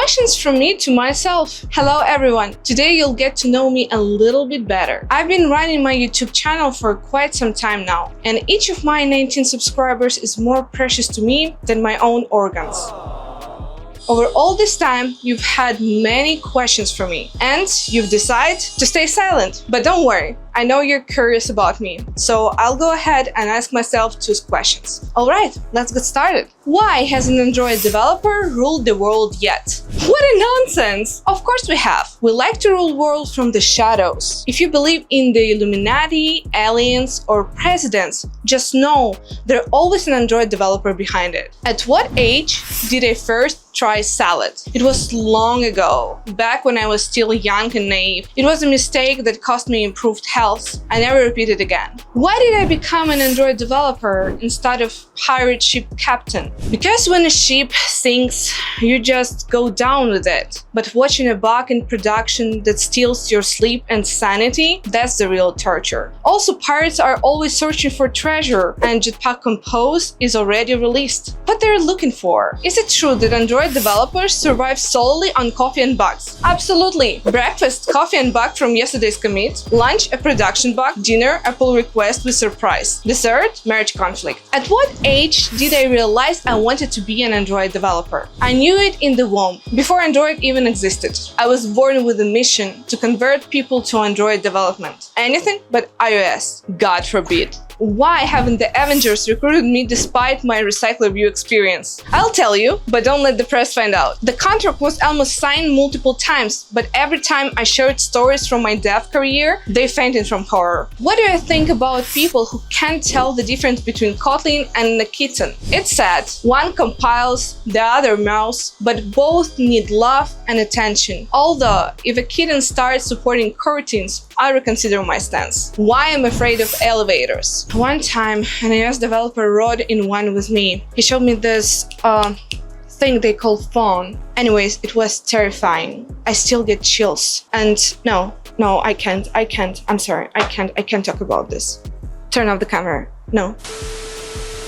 Questions from me to myself. Hello everyone, today you'll get to know me a little bit better. I've been running my YouTube channel for quite some time now, and each of my 19 subscribers is more precious to me than my own organs. Over all this time, you've had many questions for me, and you've decided to stay silent. But don't worry, I know you're curious about me, so I'll go ahead and ask myself 2 questions. Alright, let's get started. Why hasn't an Android developer ruled the world yet? What a nonsense! Of course we have. We like to rule the world from the shadows. If you believe in the Illuminati, aliens, or presidents, just know there's always an Android developer behind it. At what age did I first try salad? It was long ago, back when I was still young and naive. It was a mistake that cost me improved health. I never repeat it again. Why did I become an Android developer instead of pirate ship captain? Because when a ship sinks, you just go down with it. But watching a bug in production that steals your sleep and sanity, that's the real torture. Also, pirates are always searching for treasure, and Jetpack Compose is already released. What they're looking for? Is it true that Android developers survive solely on coffee and bugs? Absolutely. Breakfast, coffee and bug from yesterday's commit. Lunch, a production bug. Dinner, a pull request with surprise. Dessert, marriage conflict. At what age did I realize I wanted to be an Android developer? I knew it in the womb, before Android even existed. I was born with a mission to convert people to Android development. Anything but iOS. God forbid. Why haven't the Avengers recruited me despite my Recycler View experience? I'll tell you, but don't let the press find out. The contract was almost signed multiple times, but every time I shared stories from my dev career, they fainted from horror. What do I think about people who can't tell the difference between Kotlin and a kitten? It's sad. One compiles, the other mouse, but both need love and attention. Although, if a kitten starts supporting coroutines, I reconsider my stance. Why I'm afraid of elevators? One time, an iOS developer rode in one with me. He showed me this thing they call phone. Anyways, it was terrifying. I still get chills. And no, I can't. I'm sorry, I can't talk about this. Turn off the camera. No.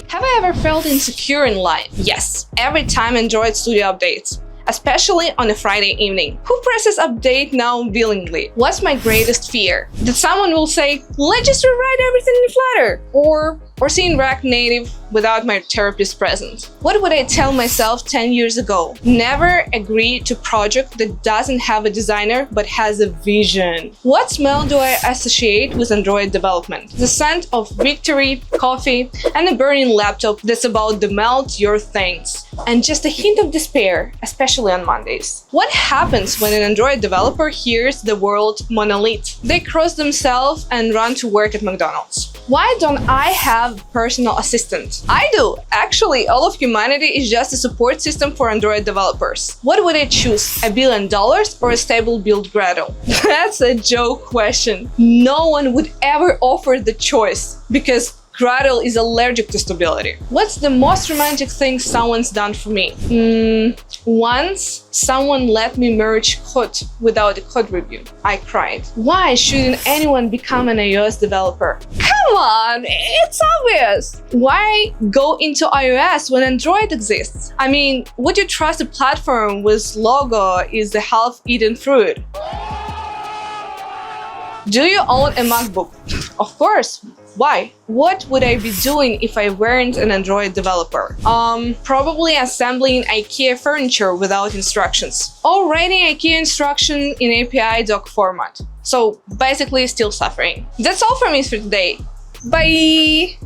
Have I ever felt insecure in life? Yes, every time Android Studio updates. Especially on a Friday evening. Who presses update now willingly? What's my greatest fear? That someone will say, let's just rewrite everything in Flutter, or seeing React Native without my therapist present. What would I tell myself 10 years ago? Never agree to project that doesn't have a designer but has a vision. What smell do I associate with Android development? The scent of victory, coffee, and a burning laptop that's about to melt your things. And just a hint of despair, especially on Mondays. What happens when an Android developer hears the word monolith? They cross themselves and run to work at McDonald's. Why don't I have a personal assistant? I do! Actually, all of humanity is just a support system for Android developers. What would I choose? $1 billion or a stable build Gradle? That's a joke question. No one would ever offer the choice, because Gradle is allergic to stability. What's the most romantic thing someone's done for me? Once, someone let me merge code without a code review. I cried. Why shouldn't anyone become an iOS developer? Come on, it's obvious! Why go into iOS when Android exists? I mean, would you trust a platform whose logo is a half-eaten fruit? Do you own a MacBook? Of course. Why? What would I be doing if I weren't an Android developer? Probably assembling IKEA furniture without instructions. Or writing IKEA instruction in API doc format. So basically still suffering. That's all from me for today. Bye!